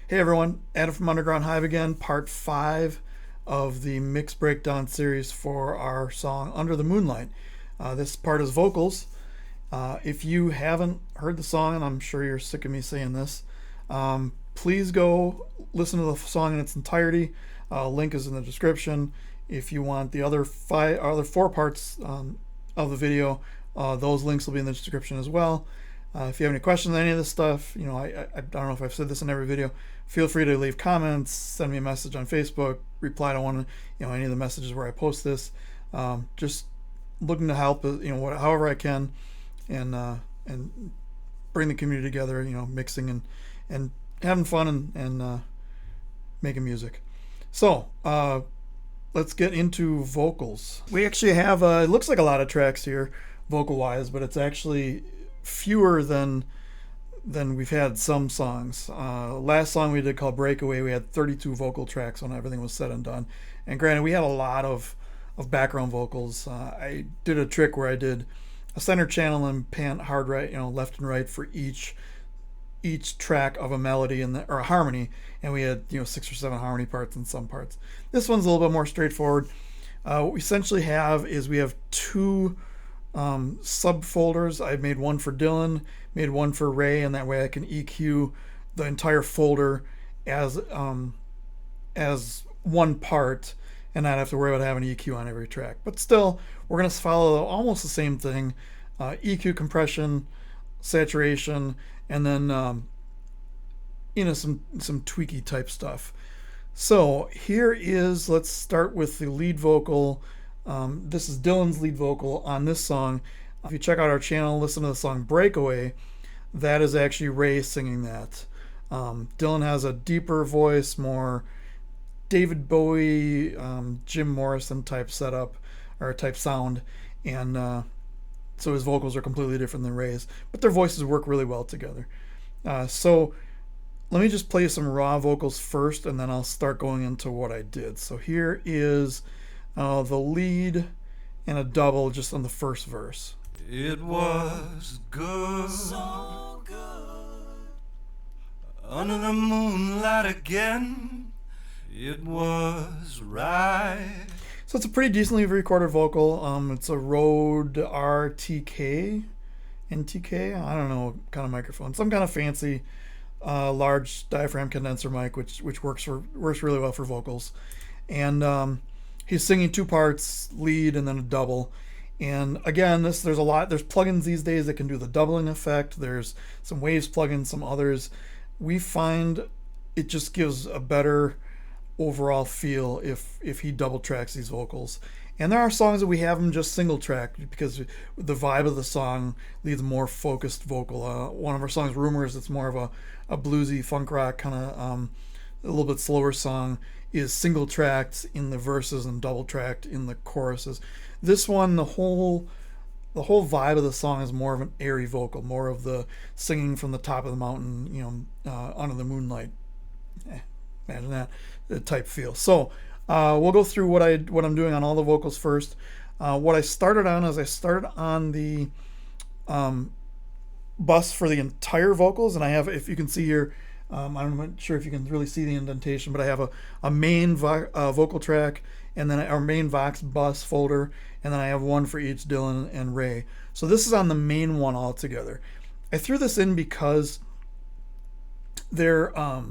Hey everyone, Adam from Underground Hive again, part 5 of the mix breakdown series for our song Under the Moonlight. This part is vocals. If you haven't heard the song, and I'm sure you're sick of me saying this, please go listen to the song in its entirety. Link is in the description. If you want the other four parts of the video, those links will be in the description as well. If you have any questions on any of this stuff, I don't know if I've said this in every video. Feel free to leave comments, send me a message on Facebook, reply to any of the messages where I post this. Just looking to help, however I can, and bring the community together. Mixing and having fun and making music. So let's get into vocals. We actually have it looks like a lot of tracks here, vocal wise, but it's actually fewer than we've had some songs. Last song we did called Breakaway, we had 32 vocal tracks when everything was said and done. And granted, we had a lot of background vocals. I did a trick where I did a center channel and pan hard right, left and right for each track of a melody or a harmony, and we had 6 or 7 harmony parts in some parts. This one's a little bit more straightforward. What we essentially have is we have two subfolders. I've made one for Dylan, made one for Ray, and that way I can EQ the entire folder as one part and not have to worry about having EQ on every track. But still, we're going to follow almost the same thing: EQ, compression, saturation, and then some tweaky type stuff. So here is, let's start with the lead vocal. This is Dylan's lead vocal on this song. If you check out our channel, listen to the song Breakaway, that is actually Ray singing that. Dylan has a deeper voice, more David Bowie, Jim Morrison type setup or type sound, and so his vocals are completely different than Ray's, but their voices work really well together. So let me just play some raw vocals first, and then I'll start going into what I did. So here is the lead and a double just on the first verse. It was good, so good, under the moonlight again. It was right. So it's a pretty decently recorded vocal. It's a Rode RTK, NTK, I don't know what kind of microphone, some kind of fancy large diaphragm condenser mic, which works really well for vocals. And he's singing two parts, lead and then a double. And again, there's plugins these days that can do the doubling effect. There's some Waves plugins, some others. We find it just gives a better overall feel if he double tracks these vocals. And there are songs that we have him just single track because the vibe of the song leads more focused vocal. One of our songs, Rumors, it's more of a bluesy funk rock kind of a little bit slower song, is single tracked in the verses and double tracked in the choruses. This one, the whole vibe of the song is more of an airy vocal, more of the singing from the top of the mountain, under the moonlight. Imagine that, the type feel. So we'll go through what I'm doing on all the vocals first. What I started on is I started on the bus for the entire vocals, and I have, if you can see here, I'm not sure if you can really see the indentation, but I have a main vocal track, and then our main Vox bus folder, and then I have one for each Dylan and Ray. So this is on the main one altogether. I threw this in because I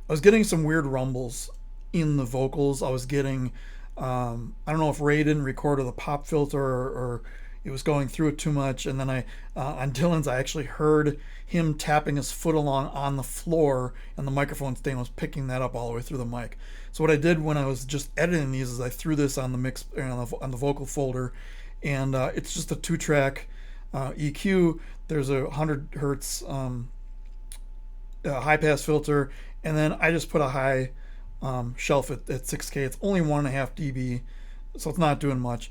was getting some weird rumbles in the vocals. I was getting, I don't know if Ray didn't record with a pop filter or it was going through it too much. And then on Dylan's, I actually heard him tapping his foot along on the floor, and the microphone stand was picking that up all the way through the mic. So what I did when I was just editing these is I threw this on the mix on the vocal folder, and it's just a 2-track EQ. There's a 100 hertz high pass filter, and then I just put a high shelf at 6K. It's only 1.5 dB, so it's not doing much.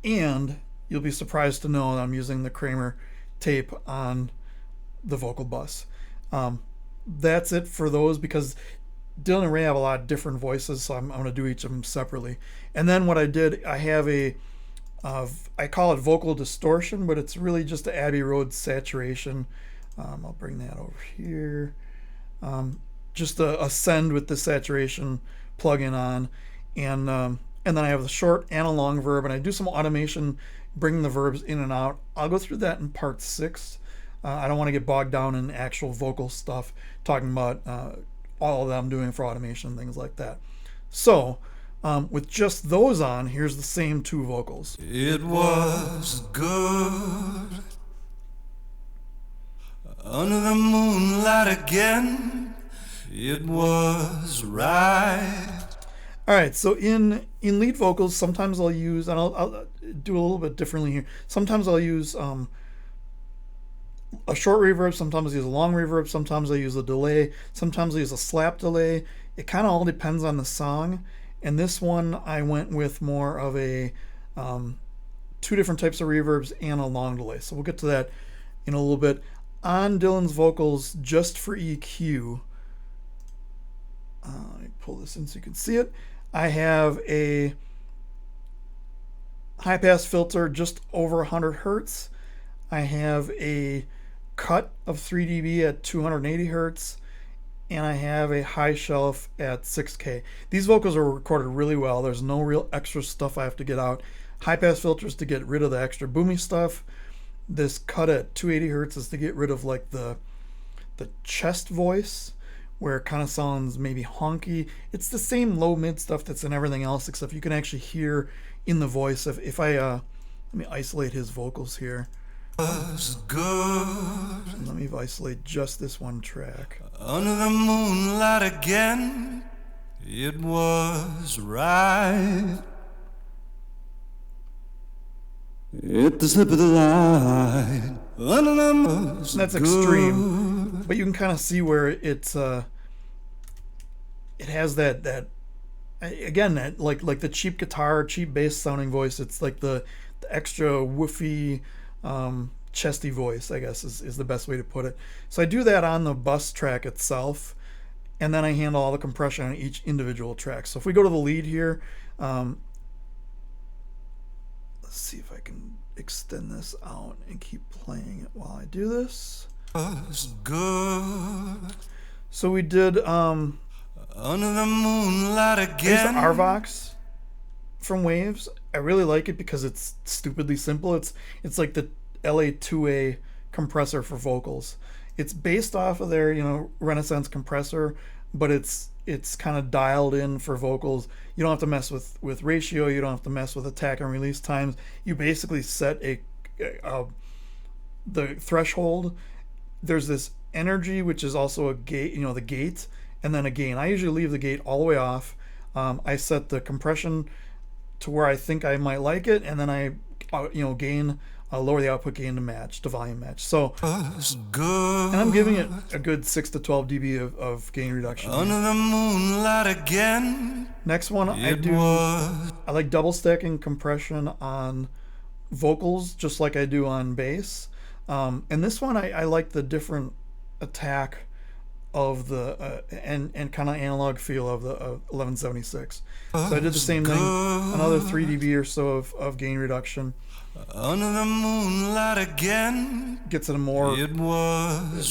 And you'll be surprised to know that I'm using the Kramer tape on the vocal bus. That's it for those, because Dylan and Ray have a lot of different voices, so I'm going to do each of them separately. And then what I did, I have I call it vocal distortion, but it's really just the Abbey Road saturation. I'll bring that over here. just a send with the saturation plugin on, and then I have the short and a long verb, and I do some automation, bringing the verbs in and out. I'll go through that in part 6. I don't want to get bogged down in actual vocal stuff, talking about all that I'm doing for automation and things like that. So, with just those on, here's the same 2 vocals. It was good under the moonlight again. It was right. All right, so in lead vocals, sometimes I'll use, and I'll do a little bit differently here. Sometimes I'll use a short reverb, sometimes I'll use a long reverb, sometimes I use a delay, sometimes I use a slap delay. It kind of all depends on the song. And this one, I went with more of a 2 different types of reverbs and a long delay. So we'll get to that in a little bit. On Dylan's vocals, just for EQ, let me pull this in so you can see it. I have a high pass filter just over 100 hertz. I have a cut of 3 dB at 280 hertz, and I have a high shelf at 6K. These vocals are recorded really well. There's no real extra stuff I have to get out. High pass filters to get rid of the extra boomy stuff. This cut at 280 hertz is to get rid of like the chest voice, where it kind of sounds maybe honky. It's the same low mid stuff that's in everything else, except you can actually hear in the voice. If I let me isolate his vocals here. Was good. Let me isolate just this one track. Under the moonlight again. It was right. At the slip of the line. Under the moon. That's extreme, but you can kind of see where it's it has that again, that like the cheap guitar, cheap bass sounding voice. It's like the extra woofy, chesty voice, I guess is the best way to put it. So I do that on the bus track itself, and then I handle all the compression on each individual track. So if we go to the lead here, let's see if I can extend this out and keep playing it while I do this. Was good. So we did Under the moonlight I used again. the RVox from Waves. I really like it because it's stupidly simple. It's like the LA2A compressor for vocals. It's based off of their, Renaissance compressor, but it's kind of dialed in for vocals. You don't have to mess with ratio. You don't have to mess with attack and release times. You basically set the threshold. There's this energy, which is also a gate, the gate, and then a gain. I usually leave the gate all the way off. I set the compression to where I think I might like it, and then I, gain, lower the output gain to volume match. So, Was good. and I'm giving it a good 6 to 12 dB of gain reduction. Under the moonlight again. Next one, I like double stacking compression on vocals, just like I do on bass. And this one, I like the different attack of the and kind of analog feel of the 1176. So I did the same thing, another 3 dB or so of gain reduction. Under the moonlight again. Gets it a more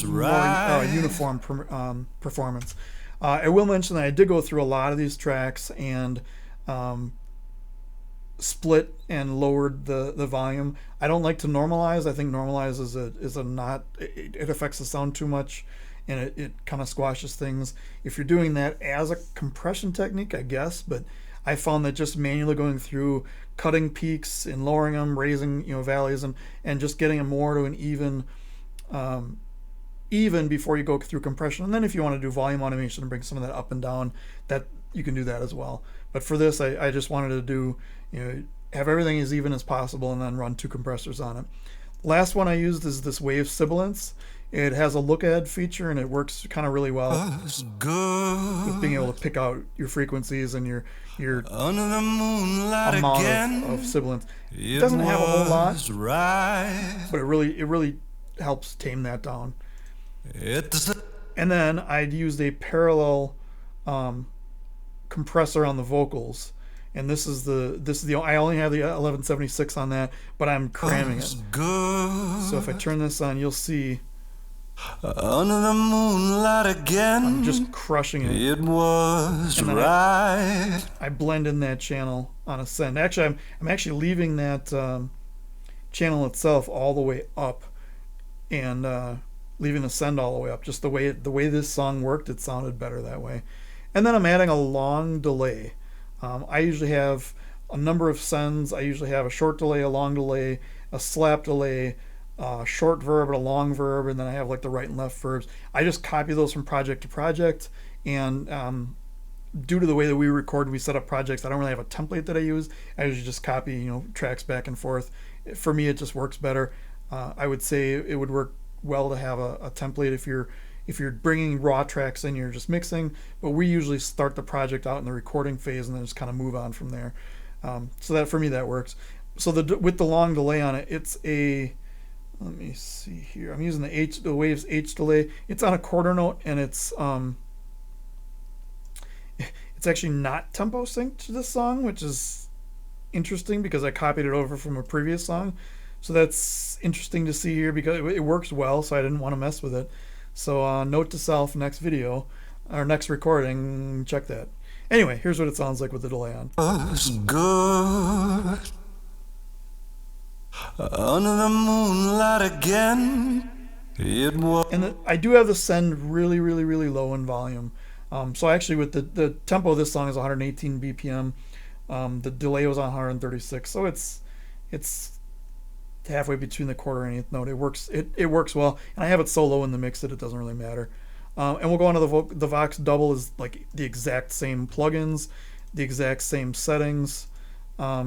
right. Uniform performance. I will mention that I did go through a lot of these tracks and split and lowered the volume. I don't like to normalize. I think normalize is a not, it affects the sound too much, and it kind of squashes things. If you're doing that as a compression technique, I guess, but I found that just manually going through, cutting peaks and lowering them, raising valleys, and just getting them more to an even before you go through compression. And then if you want to do volume automation and bring some of that up and down, that you can do that as well. But for this, I just wanted to do, have everything as even as possible and then run 2 compressors on it. Last one I used is this Wave Sibilance. It has a look ahead feature, and it works kind of really well with being able to pick out your frequencies and your Under the moonlight amount again. of sibilance. It doesn't have a whole lot, right. but it really helps tame that down. It's And then I'd used a parallel compressor on the vocals, and this is the I only have the 1176 on that, but I'm cramming it. good. So if I turn this on, you'll see Under the moonlight again. I'm just crushing it. It was And then right. I blend in that channel on a send. Actually, I'm actually leaving that channel itself all the way up, and leaving the send all the way up. Just the way this song worked, it sounded better that way. And then I'm adding a long delay. I usually have a number of sends. I usually have a short delay, a long delay, a slap delay, a short verb, and a long verb, and then I have like the right and left verbs. I just copy those from project to project, and due to the way that we record, we set up projects. I don't really have a template that I use. I usually just copy, tracks back and forth. For me, it just works better. I would say it would work well to have a template if you're bringing raw tracks in, you're just mixing. But we usually start the project out in the recording phase and then just kind of move on from there. So that for me that works. So with the long delay on it, it's a, let me see here. I'm using the Waves H delay. It's on a quarter note, and it's actually not tempo synced to this song, which is interesting because I copied it over from a previous song. So that's interesting to see here because it works well, so I didn't want to mess with it. So note to self, next video or next recording, check that. Anyway, here's what it sounds like with the delay on. Was good. Under the moonlight again. It was. And I do have the send really, really, really low in volume. So actually with the tempo of this song is 118 BPM. The delay was on 136. So it's halfway between the quarter and eighth note. It works well. And I have it so low in the mix that it doesn't really matter. And we'll go on to the Vox Double is like the exact same plugins, the exact same settings,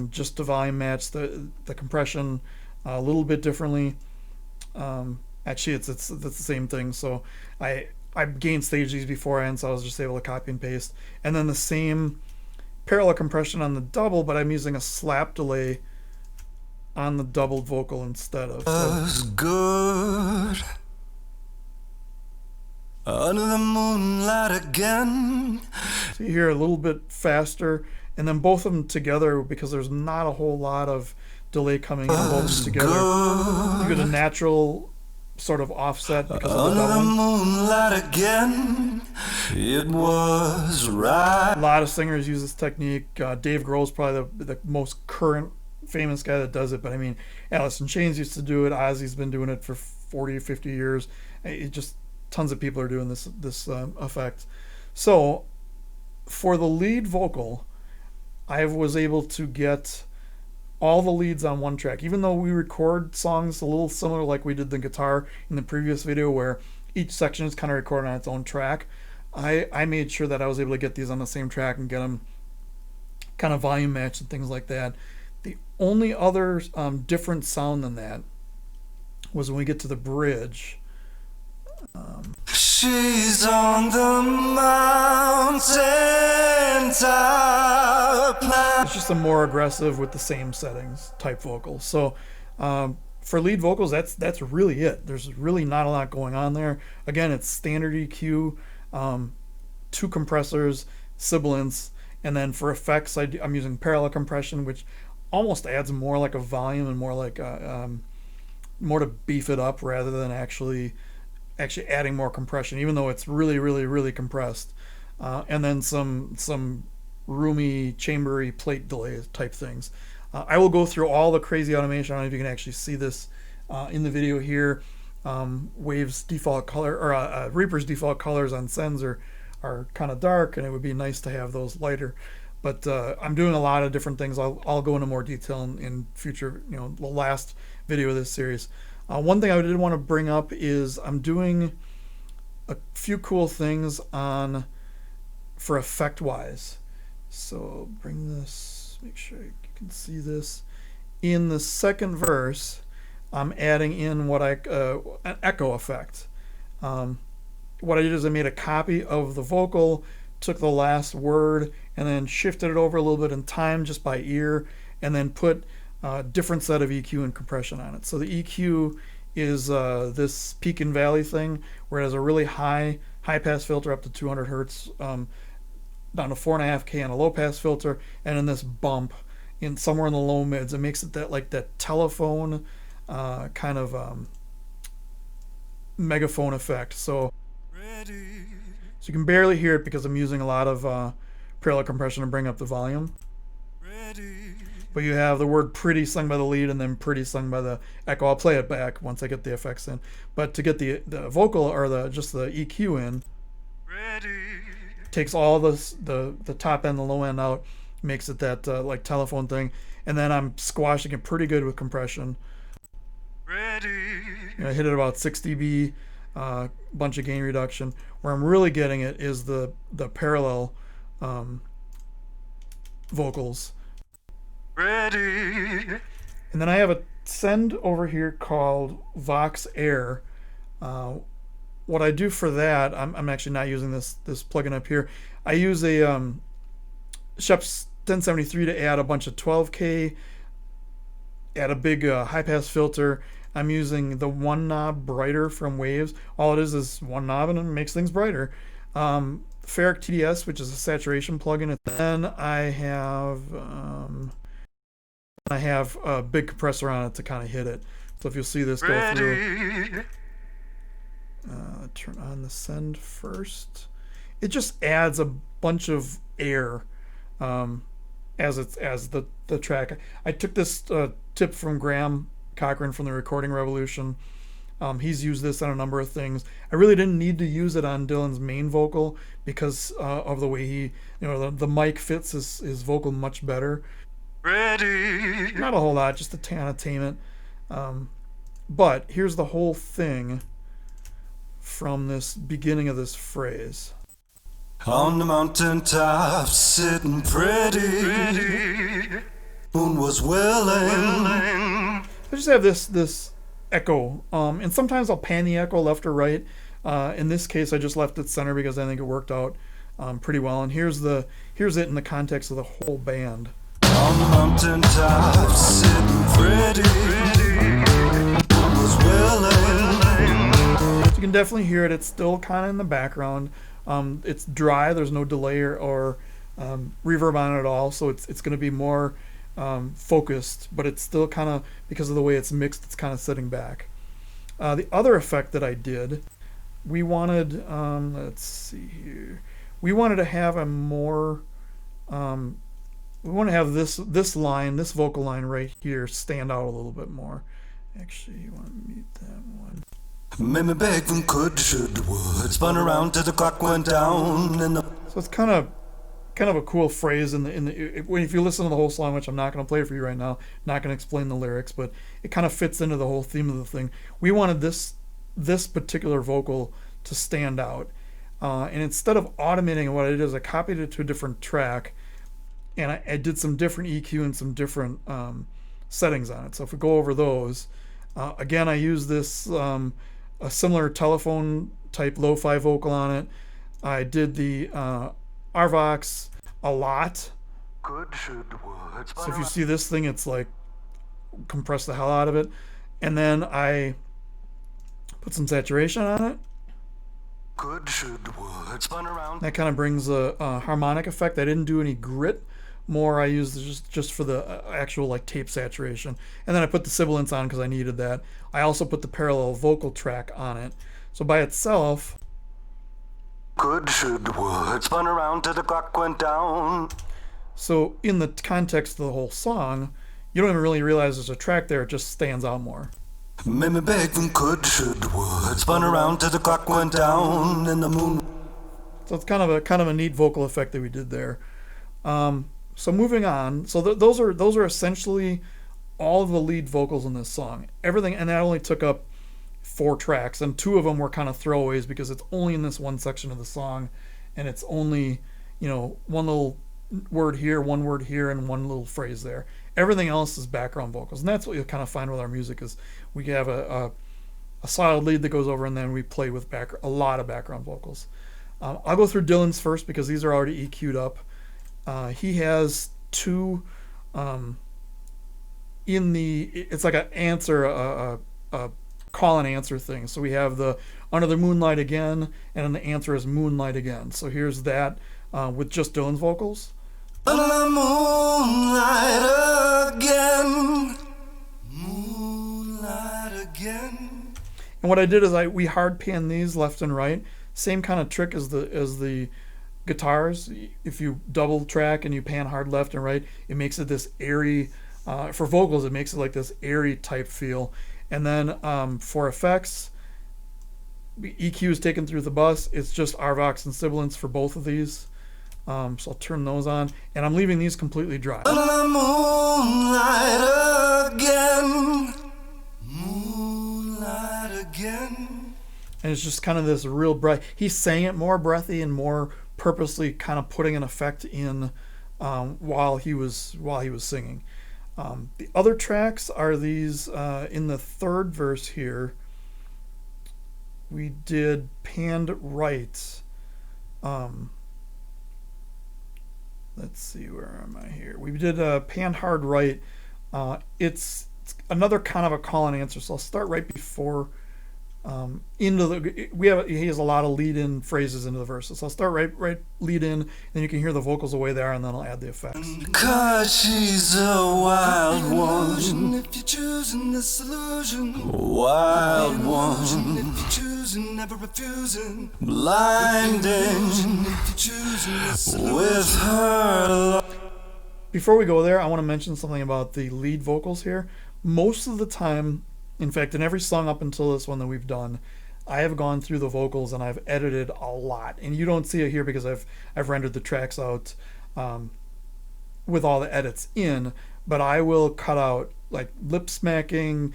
just to volume match the compression a little bit differently. Actually, it's the same thing. So I gained stage these beforehand, so I was just able to copy and paste. And then the same parallel compression on the double, but I'm using a slap delay on the doubled vocal instead of. Was good. Under the moonlight again. So you hear a little bit faster, and then both of them together, because there's not a whole lot of delay coming in, both of them together, you get a natural sort of offset because of the Under the doubling. moonlight again. It was right. A lot of singers use this technique. Dave Grohl's probably the most current famous guy that does it, but I mean, Alice in Chains used to do it. Ozzy's been doing it for 40 or 50 years. It just tons of people are doing this effect. So for the lead vocal, I was able to get all the leads on one track, even though we record songs a little similar like we did the guitar in the previous video where each section is kind of recorded on its own track. I made sure that I was able to get these on the same track and get them kind of volume matched and things like that. The only other different sound than that was when we get to the bridge. She's on the mountain top. It's just a more aggressive with the same settings type vocal. So for lead vocals, that's really it. There's really not a lot going on there. Again, it's standard EQ, 2 compressors, sibilants, and then for effects, I'm using parallel compression, which almost adds more like a volume and more like more to beef it up rather than actually adding more compression, even though it's really, really, really compressed. And then some roomy, chambery plate delay type things. I will go through all the crazy automation. I don't know if you can actually see this in the video here. Wave's default color, or Reaper's default colors on sends are kind of dark, and it would be nice to have those lighter. But I'm doing a lot of different things. I'll go into more detail in future, the last video of this series. One thing I did want to bring up is I'm doing a few cool things for effect wise. So bring this, make sure you can see this. In the second verse, I'm adding in an echo effect. What I did is I made a copy of the vocal, took the last word, and then shifted it over a little bit in time just by ear, and then put a different set of EQ and compression on it. So the EQ is this peak and valley thing, where it has a really high pass filter up to 200 hertz, down to 4.5K on a low pass filter, and then this bump in somewhere in the low mids. It makes it that telephone kind of megaphone effect. So you can barely hear it because I'm using a lot of parallel compression to bring up the volume. But you have the word pretty sung by the lead and then pretty sung by the echo. I'll play it back once I get the effects in. But to get the vocal or just the EQ in, takes all the top end, the low end out, makes it that like telephone thing, and then I'm squashing it pretty good with compression. I hit it about 6 dB, bunch of gain reduction. Where I'm really getting it is the parallel vocals. And then I have a send over here called Vox Air. What I do for that, I'm actually not using this plugin up here. I use a Shep's 1073 to add a bunch of 12K, add a big high pass filter. I'm using the one knob brighter from Waves. All it is one knob and it makes things brighter. Ferric TDS, which is a saturation plugin. And then I have a big compressor on it to kind of hit it. So if you'll see this go through, turn on the send first. It just adds a bunch of air as the track. I took this tip from Graham Cochran from the Recording Revolution. He's used this on a number of things. I really didn't need to use it on Dylan's main vocal because of the way he, the mic fits his vocal much better. Not a whole lot, just a ton of attainment. But here's the whole thing from this beginning of this phrase. On the mountain top, sitting pretty, moon was willing. I just have this echo, and sometimes I'll pan the echo left or right. In this case, I just left it center because I think it worked out pretty well. And here's it in the context of the whole band. On the mountain top, sitting pretty, moon was willing. So you can definitely hear it. It's still kind of in the background. It's dry. There's no delay or reverb on it at all. So it's going to be more focused, but it's still kind of, because of the way it's mixed, it's kind of sitting back. The other effect that I did, we wanted, let's see here, we wanted to have a more, we want to have this vocal line right here stand out a little bit more. Actually, you want to mute that one. Made me beg from could, should, would. Spun around till the clock went down. So it's kind of a cool phrase if you listen to the whole song, which I'm not going to play for you right now, not going to explain the lyrics, but it kind of fits into the whole theme of the thing. We wanted this particular vocal to stand out, and instead of automating what I did is I copied it to a different track, and I did some different EQ and some different settings on it. So if we go over those, again, I use this a similar telephone type lo-fi vocal on it. I did the Arvox a lot. Good, should, would. So if you see this thing, it's like compress the hell out of it. And then I put some saturation on it. Good, should, would. Spun around. That kind of brings a harmonic effect. I didn't do any grit. More I used just for the actual like tape saturation. And then I put the sibilants on because I needed that. I also put the parallel vocal track on it. So by itself, could, should, would. Spun around till the clock went down. So in the context of the whole song, you don't even really realize there's a track there. It just stands out more. Made me beg from could, should, would. Spun around till the clock went down and the moon. So it's kind of a neat vocal effect that we did there. So moving on, so those are essentially all of the lead vocals in this song. Everything, and that only took up 4 tracks, and 2 of them were kind of throwaways because it's only in this one section of the song, and it's only, one little word here, one word here, and one little phrase there. Everything else is background vocals, and that's what you'll kind of find with our music is we have a solid lead that goes over, and then we play with a lot of background vocals. I'll go through Dylan's first because these are already EQ'd up. He has 2 it's like an answer, a call and answer thing. So we have the Under the Moonlight Again, and then the answer is Moonlight Again. So here's that with just Dylan's vocals. Under the moonlight again, moonlight again. And what I did is we hard pan these left and right. Same kind of trick as the guitars. If you double track and you pan hard left and right, it makes it this airy. For vocals, it makes it like this airy type feel. And then for effects, EQ is taken through the bus. It's just Arvox and sibilants for both of these. So I'll turn those on, and I'm leaving these completely dry. Moonlight again, moonlight again. And it's just kind of this real breath. He's saying it more breathy and more purposely, kind of putting an effect in while he was singing. The other tracks are these in the third verse here. We did panned right. Let's see, where am I here? We did panned hard right. It's another kind of a call and answer. So I'll start right before into the. He has a lot of lead in phrases into the verses. So I'll start right lead in, then you can hear the vocals the way they are, and then I'll add the effects. 'Cause she's a wild one. If you're choosing this illusion, wild one. If you're choosing, never refusing, blinding. If you're choosing this with her. Before we go there, I want to mention something about the lead vocals here. Most of the time, in fact, in every song up until this one that we've done, I have gone through the vocals and I've edited a lot. And you don't see it here because I've rendered the tracks out with all the edits in. But I will cut out like lip smacking,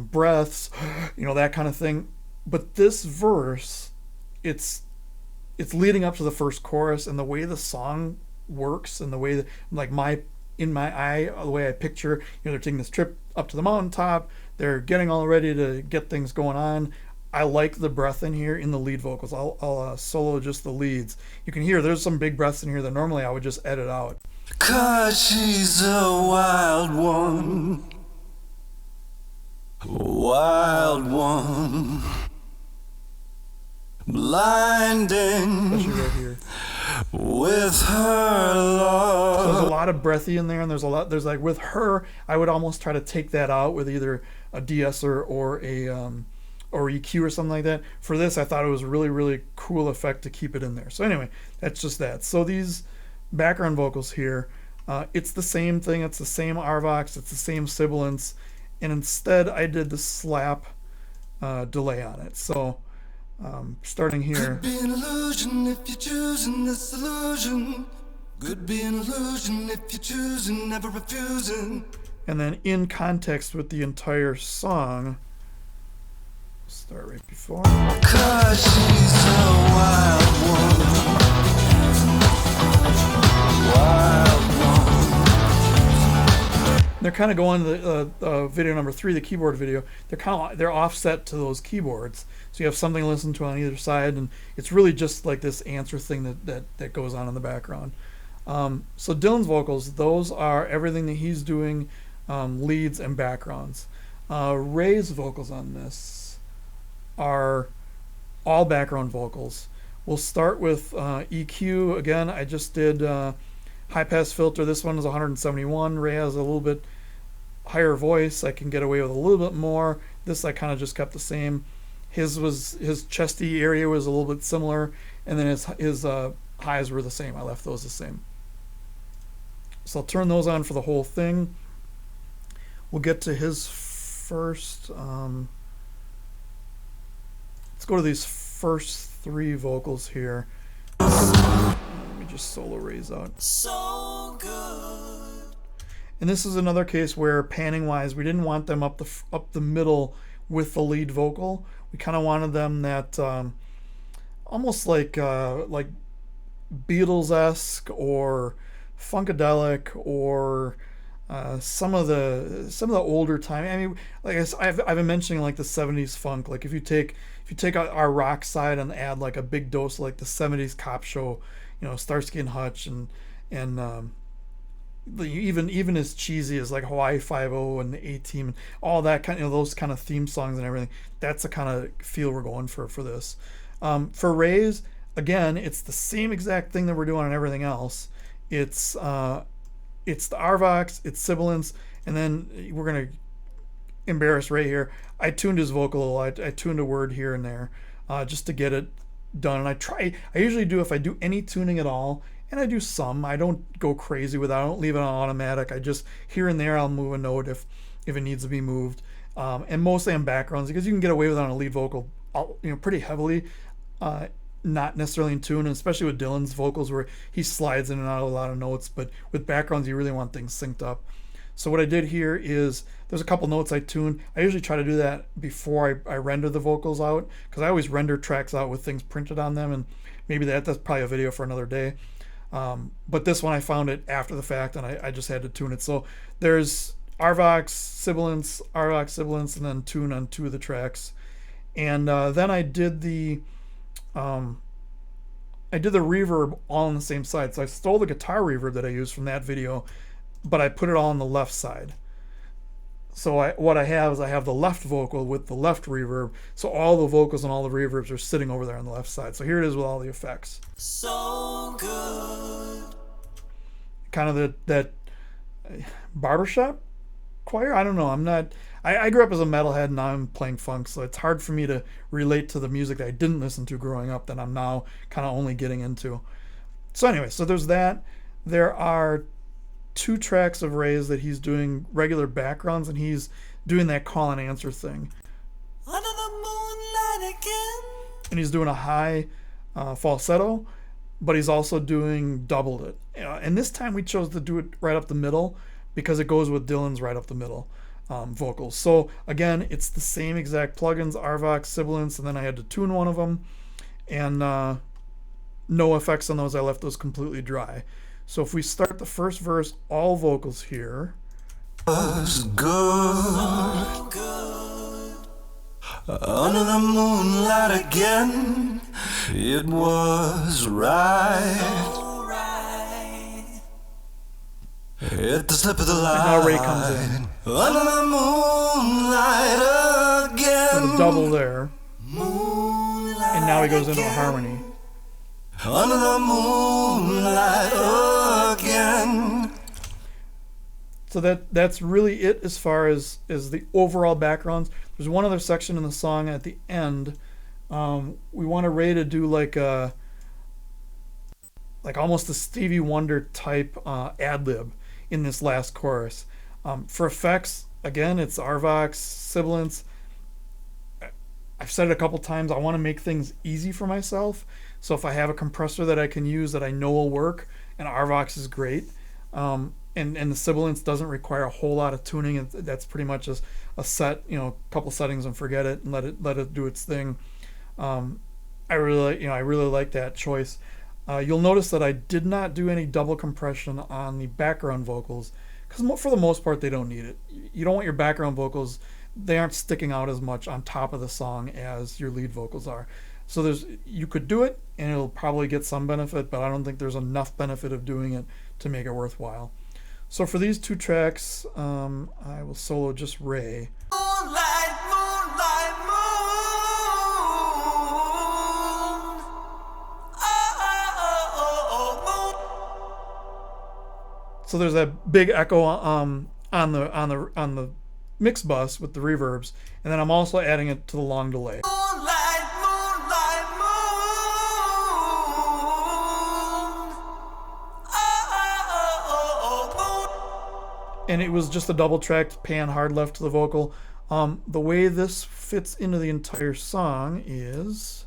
breaths, that kind of thing. But this verse, it's leading up to the first chorus, and the way the song works and the way that, like, in my eye, the way I picture, they're taking this trip up to the mountaintop, they're getting all ready to get things going on. I like the breath in here in the lead vocals. I'll solo just the leads. You can hear there's some big breaths in here that normally I would just edit out. 'Cause she's a wild one, wild one, blinding. Especially right here. With her love. So there's a lot of breathy in there, and there's like with her, I would almost try to take that out with either a de-esser or a or EQ or something like that. For this, I thought it was a really, really cool effect to keep it in there. So anyway, that's just that. So these background vocals here, it's the same thing. It's the same Arvox. It's the same sibilants, and instead I did the slap delay on it. So starting here. Could be an illusion if you're choosing this illusion. Could be an illusion if you're choosing, never refusing. And then in context with the entire song, start right before. 'Cause she's a wild one, wild one. They're kind of going to the video number 3, the keyboard video. They're offset to those keyboards, so you have something to listen to on either side, and it's really just like this answer thing that goes on in the background. So Dylan's vocals, those are everything that he's doing, leads and backgrounds. Ray's vocals on this are all background vocals. We'll start with EQ. Again, I just did high pass filter. This one is 171. Ray has a little bit higher voice. I can get away with a little bit more. This I kind of just kept the same. His chesty area was a little bit similar, and then his highs were the same. I left those the same. So I'll turn those on for the whole thing. We'll get to his first. Let's go to these first 3 vocals here. Let me just solo Ray's out. So good. And this is another case where panning wise, we didn't want them up the middle with the lead vocal. We kind of wanted them that almost like Beatles-esque or Funkadelic or some of the older time. I mean, like I've been mentioning like the 70s funk. Like if you take our rock side and add like a big dose of like the 70s cop show, Starsky and Hutch and even as cheesy as like Hawaii Five-0 and the A-Team and all that kind of those kind of theme songs and everything. That's the kind of feel we're going for this. For Ray's, again, it's the same exact thing that we're doing on everything else. It's the Arvox, it's sibilants, and then we're gonna embarrass Ray here. I tuned his vocal. I tuned a word here and there, just to get it done. And I usually do, if I do any tuning at all, and I do some. I don't go crazy with it. I don't leave it on automatic. I just here and there I'll move a note if it needs to be moved. And mostly on backgrounds, because you can get away with it on a lead vocal, pretty heavily. Not necessarily in tune, and especially with Dylan's vocals where he slides in and out of a lot of notes. But with backgrounds, you really want things synced up. So what I did here is there's a couple notes I tuned. I usually try to do that before I render the vocals out, because I always render tracks out with things printed on them, and maybe that's probably a video for another day. But this one I found it after the fact, and I just had to tune it. So there's RVox, sibilance, and then tune on 2 of the tracks. And then I did the reverb all on the same side. So I stole the guitar reverb that I used from that video, but I put it all on the left side. So what I have is I have the left vocal with the left reverb. So all the vocals and all the reverbs are sitting over there on the left side. So here it is with all the effects. So good. Kind of that barbershop choir. I don't know. I grew up as a metalhead, and now I'm playing funk, so it's hard for me to relate to the music that I didn't listen to growing up that I'm now kind of only getting into. So anyway, so there's that. There are 2 tracks of Ray's that he's doing regular backgrounds, and he's doing that call and answer thing. Under the moonlight again. And he's doing a high falsetto, but he's also doing doubled it. And this time we chose to do it right up the middle because it goes with Dylan's right up the middle vocals. So again, it's the same exact plugins, RVox, sibilance, and then I had to tune one of them, and no effects on those. I left those completely dry. So if we start the first verse, all vocals here. Was good. Good. Under the moonlight again, it was right. At the slip of the light. And now Ray comes in. Under the moonlight again. With a double there. Moonlight And now he goes into a harmony. Under the moonlight again. So that's really it as far as the overall backgrounds. There's one other section in the song at the end. We want Ray to do like almost a Stevie Wonder type ad-lib in this last chorus. For effects, again, it's RVox, sibilance. I've said it a couple times, I want to make things easy for myself. So if I have a compressor that I can use that I know will work, and RVox is great, and the sibilance doesn't require a whole lot of tuning. That's pretty much just a set, a couple settings and forget it, and let it do its thing. I really like that choice. You'll notice that I did not do any double compression on the background vocals, because for the most part they don't need it. You don't want your background vocals, they aren't sticking out as much on top of the song as your lead vocals are. So you could do it and it'll probably get some benefit, but I don't think there's enough benefit of doing it to make it worthwhile. So for these 2 tracks, I will solo just Ray. Moonlight, moonlight, moon. So there's that big echo on the mix bus with the reverbs, and then I'm also adding it to the long delay. Moonlight, moonlight, moon. And it was just a double tracked pan hard left to the vocal. The way this fits into the entire song is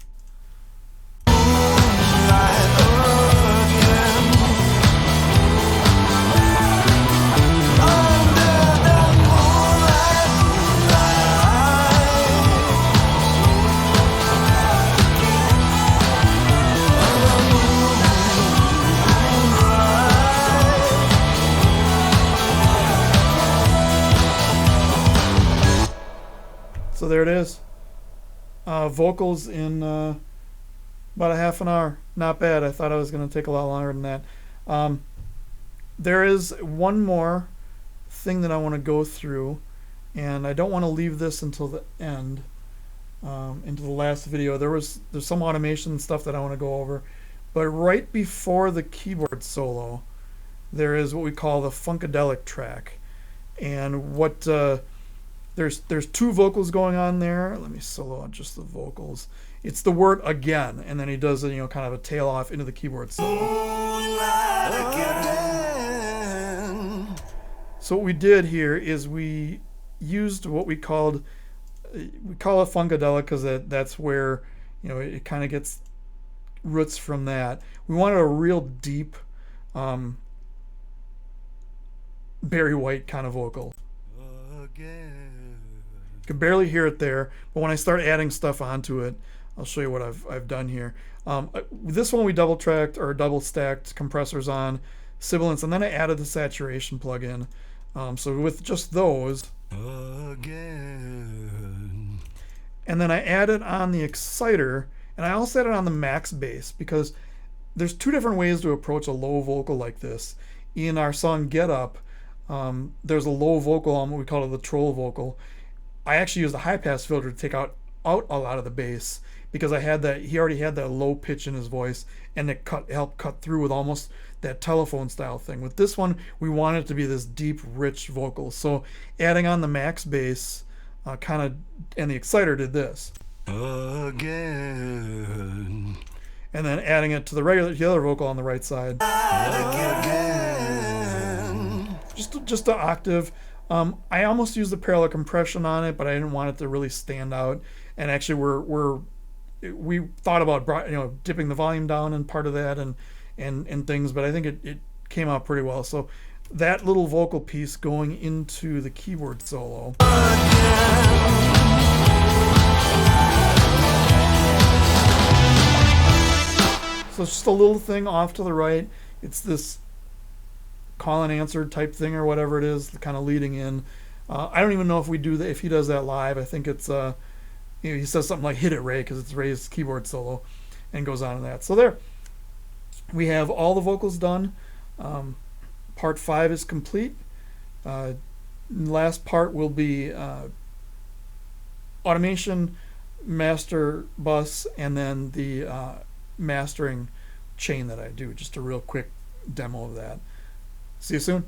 so there it is. Vocals in about a half an hour. Not bad. I thought I was going to take a lot longer than that. There is one more thing that I want to go through, and I don't want to leave this until the end, into the last video. There's some automation stuff that I want to go over, but right before the keyboard solo, there is what we call the Funkadelic track, and what There's two vocals going on there. Let me solo on just the vocals. It's the word again, and then he does a, kind of a tail off into the keyboard solo. Moonlight again. So what we did here is we used what we call it funkadelic because that's where it kind of gets roots from that. We wanted a real deep Barry White kind of vocal. Again. You can barely hear it there, but when I start adding stuff onto it, I'll show you what I've done here. This one we double tracked or double stacked compressors on, sibilants, and then I added the saturation plugin. So with just those, Again. and then I added on the exciter, and I also added on the max bass because there's two different ways to approach a low vocal like this. In our song Get Up, there's a low vocal on what we call it the troll vocal. I actually used a high pass filter to take out a lot of the bass because he already had that low pitch in his voice, and it helped cut through with almost that telephone style thing. With this one, we wanted it to be this deep, rich vocal. So adding on the max bass and the exciter did this. Again. And then adding it to the other vocal on the right side. Again. Just an octave. I almost used the parallel compression on it, but I didn't want it to really stand out. And actually, we thought about dipping the volume down and part of that and things, but I think it came out pretty well. So that little vocal piece going into the keyboard solo. So it's just a little thing off to the right. It's this call and answer type thing or whatever it is, kind of leading in. I don't even know if if he does that live. I think it's he says something like "Hit it, Ray," because it's Ray's keyboard solo, and goes on to that. So there, we have all the vocals done. Part 5 is complete. Last part will be automation, master bus, and then the mastering chain that I do. Just a real quick demo of that. See you soon.